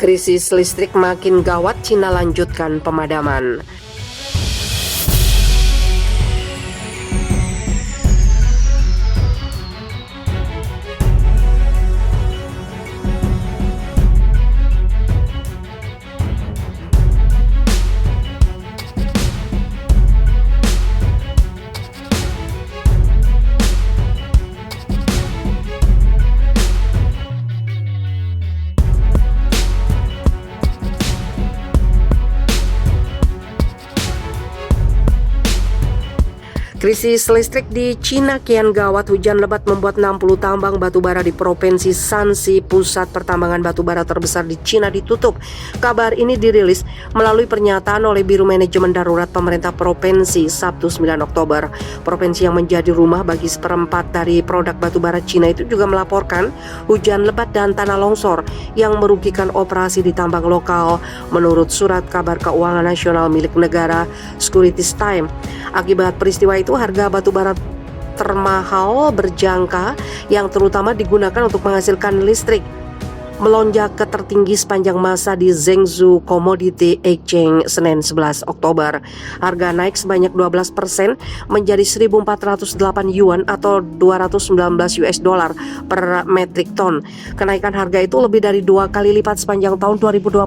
Krisis listrik makin gawat, Cina lanjutkan pemadaman. Krisis listrik di Cina kian gawat. Hujan lebat membuat 60 tambang batubara di Provinsi Shanxi, pusat pertambangan batubara terbesar di Cina, ditutup. Kabar ini dirilis melalui pernyataan oleh Biro Manajemen Darurat Pemerintah Provinsi Sabtu 9 Oktober. Provinsi yang menjadi rumah bagi seperempat dari produk batubara Cina itu juga melaporkan hujan lebat dan tanah longsor yang merugikan operasi di tambang lokal, menurut surat kabar keuangan nasional milik negara Securities Time. Akibat peristiwa itu, harga batubara termahal berjangka yang terutama digunakan untuk menghasilkan listrik melonjak ke tertinggi sepanjang masa di Zhengzhou Commodity Exchange Senin 11 Oktober. Harga naik sebanyak 12% menjadi 1.408 yuan atau 219 US dollar per metrik ton. Kenaikan harga itu lebih dari 2 kali lipat sepanjang tahun 2021.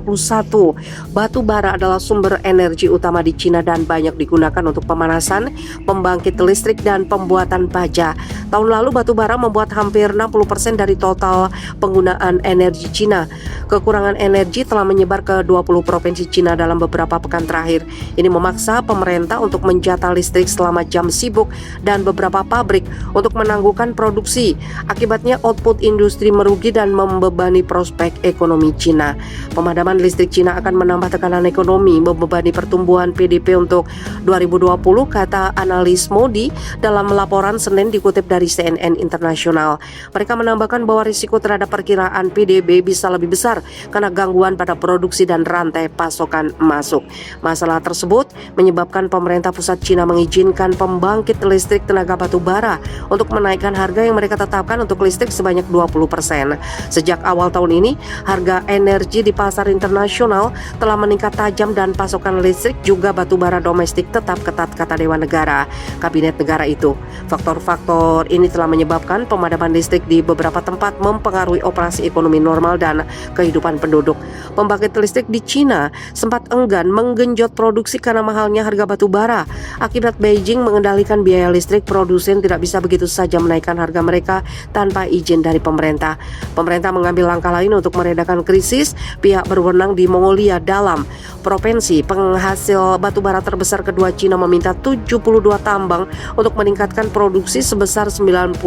Batu bara adalah sumber energi utama di Cina dan banyak digunakan untuk pemanasan, pembangkit listrik, dan pembuatan baja. Tahun lalu batu bara membuat hampir 60% dari total penggunaan energi Cina. Kekurangan energi telah menyebar ke 20 provinsi Cina dalam beberapa pekan terakhir. Ini memaksa pemerintah untuk menjatah listrik selama jam sibuk dan beberapa pabrik untuk menangguhkan produksi. Akibatnya output industri merugi dan membebani prospek ekonomi Cina. Pemadaman listrik Cina akan menambah tekanan ekonomi, membebani pertumbuhan PDB untuk 2020, kata analis Modi dalam laporan Senin dikutip dari CNN Internasional. Mereka menambahkan bahwa risiko terhadap perkiraan PDB bisa lebih besar karena gangguan pada produksi dan rantai pasokan masuk. Masalah tersebut menyebabkan pemerintah pusat Cina mengizinkan pembangkit listrik tenaga batu bara untuk menaikkan harga yang mereka tetapkan untuk listrik sebanyak 20%. Sejak awal tahun ini, harga energi di pasar internasional telah meningkat tajam dan pasokan listrik juga batu bara domestik tetap ketat, kata Dewan Negara Kabinet negara itu. Faktor-faktor ini telah menyebabkan pemadaman listrik di beberapa tempat mempengaruhi operasi ekonomi normal dan kehidupan penduduk. Pembangkit listrik di Cina sempat enggan menggenjot produksi karena mahalnya harga batu bara. Akibat Beijing mengendalikan biaya listrik, produsen tidak bisa begitu saja menaikkan harga mereka tanpa izin dari pemerintah. Pemerintah mengambil langkah lain untuk meredakan krisis. Pihak berwenang di Mongolia dalam provinsi penghasil batu bara terbesar kedua Cina meminta 72 tambang untuk meningkatkan produksi sebesar 98,4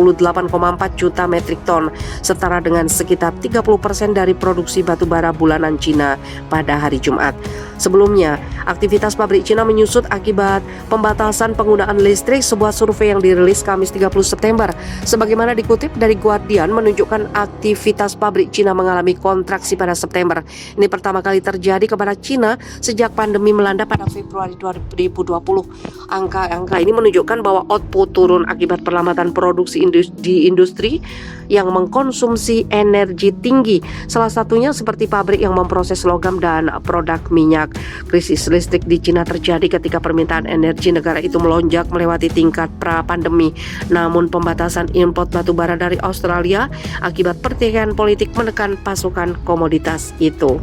juta metrik ton, setara dengan sekitar 30% dari produksi batu bara bulanan Cina pada hari Jumat. Sebelumnya, aktivitas pabrik Cina menyusut akibat pembatasan penggunaan listrik. Sebuah survei yang dirilis Kamis 30 September, sebagaimana dikutip dari Guardian, menunjukkan aktivitas pabrik Cina mengalami kontraksi pada September. Ini pertama kali terjadi kepada Cina sejak pandemi melanda pada Februari 2020. Angka-angka ini menunjukkan bahwa output turun akibat perlambatan produksi di industri yang mengkonsumsi energi tinggi, salah satunya seperti pabrik yang memproses logam dan produk minyak. Krisis listrik di Cina terjadi ketika permintaan energi negara itu melonjak melewati tingkat pra-pandemi. Namun pembatasan impor batu bara dari Australia akibat pertikaian politik menekan pasokan komoditas itu.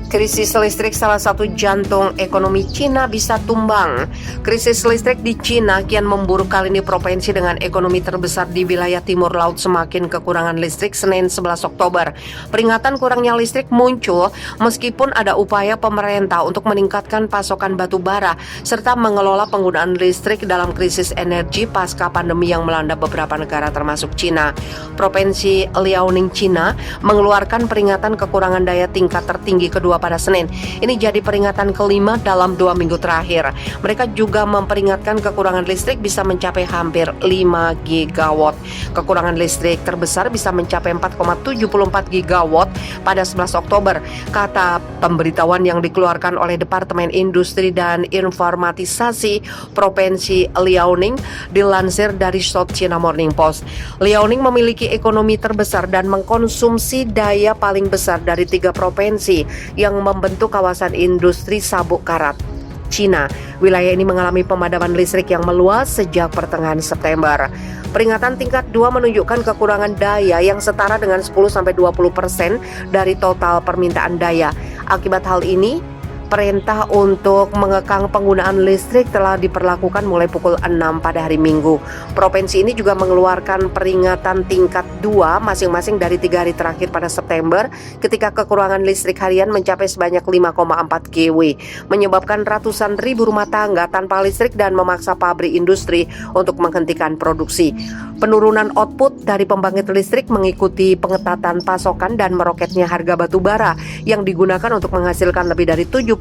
Krisis listrik salah satu jantung ekonomi Cina bisa tumbang. Krisis listrik di Cina kian memburuk. Kali ini provinsi dengan ekonomi terbesar di wilayah timur laut semakin kekurangan listrik. Senin 11 Oktober, peringatan kurangnya listrik muncul meskipun ada upaya pemerintah untuk meningkatkan pasokan batu bara serta mengelola penggunaan listrik dalam krisis energi pasca pandemi yang melanda beberapa negara termasuk Cina. Provinsi Liaoning Cina mengeluarkan peringatan kekurangan daya tingkat tertinggi kedua pada Senin. Ini jadi peringatan kelima dalam 2 minggu terakhir. Mereka juga memperingatkan kekurangan listrik bisa mencapai hampir 5 gigawatt. Kekurangan listrik terbesar bisa mencapai 4,74 gigawatt pada 11 Oktober, kata pemberitahuan yang dikeluarkan oleh Departemen Industri dan Informatisasi Provinsi Liaoning dilansir dari South China Morning Post. Liaoning memiliki ekonomi terbesar dan mengkonsumsi daya paling besar dari 3 provinsi yang membentuk kawasan industri sabuk karat Cina. Wilayah ini mengalami pemadaman listrik yang meluas sejak pertengahan September. Peringatan tingkat 2 menunjukkan kekurangan daya yang setara dengan 10-20% dari total permintaan daya. Akibat hal ini, perintah untuk mengekang penggunaan listrik telah diperlakukan mulai pukul 6 pada hari Minggu. Provinsi ini juga mengeluarkan peringatan tingkat 2 masing-masing dari 3 hari terakhir pada September ketika kekurangan listrik harian mencapai sebanyak 5,4 kW, menyebabkan ratusan ribu rumah tangga tanpa listrik dan memaksa pabrik industri untuk menghentikan produksi. Penurunan output dari pembangkit listrik mengikuti pengetatan pasokan dan meroketnya harga batu bara yang digunakan untuk menghasilkan lebih dari 70%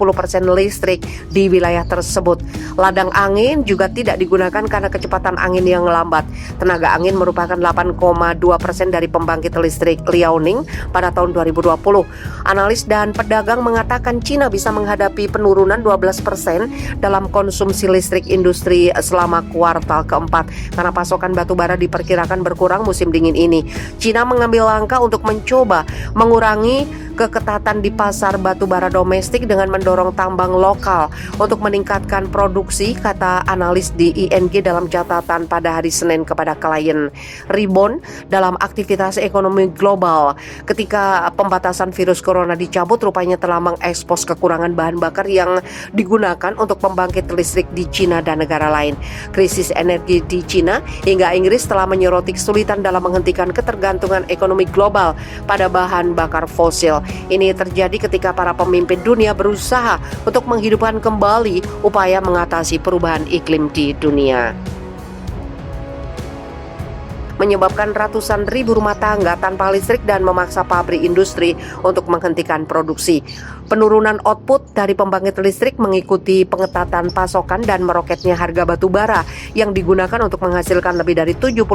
listrik di wilayah tersebut. Ladang angin juga tidak digunakan karena kecepatan angin yang lambat. Tenaga angin merupakan 8,2% dari pembangkit listrik Liaoning pada tahun 2020. Analis dan pedagang mengatakan Cina bisa menghadapi penurunan 12% dalam konsumsi listrik industri selama kuartal keempat karena pasokan batu bara diperkirakan berkurang musim dingin ini. Cina mengambil langkah untuk mencoba mengurangi keketatan di pasar batu bara domestik dengan mendorong tambang lokal untuk meningkatkan produksi, kata analis di ING dalam catatan pada hari Senin kepada klien. Rebound dalam aktivitas ekonomi global ketika pembatasan virus corona dicabut rupanya telah mengekspos kekurangan bahan bakar yang digunakan untuk pembangkit listrik di Cina dan negara lain. Krisis energi di Cina hingga Inggris telah menyoroti kesulitan dalam menghentikan ketergantungan ekonomi global pada bahan bakar fosil. Ini terjadi ketika para pemimpin dunia berusaha untuk menghidupkan kembali upaya mengatasi perubahan iklim di dunia, menyebabkan ratusan ribu rumah tangga tanpa listrik dan memaksa pabrik industri untuk menghentikan produksi. Penurunan output dari pembangkit listrik mengikuti pengetatan pasokan dan meroketnya harga batu bara yang digunakan untuk menghasilkan lebih dari 70%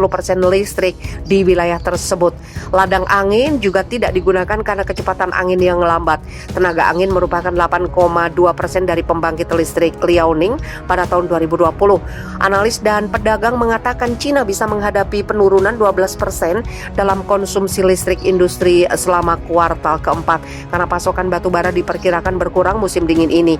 listrik di wilayah tersebut. Ladang angin juga tidak digunakan karena kecepatan angin yang lambat. Tenaga angin merupakan 8,2% dari pembangkit listrik Liaoning pada tahun 2020. Analis dan pedagang mengatakan Cina bisa menghadapi penurunan 12% dalam konsumsi listrik industri selama kuartal keempat karena pasokan batu bara diperkirakan berkurang musim dingin ini.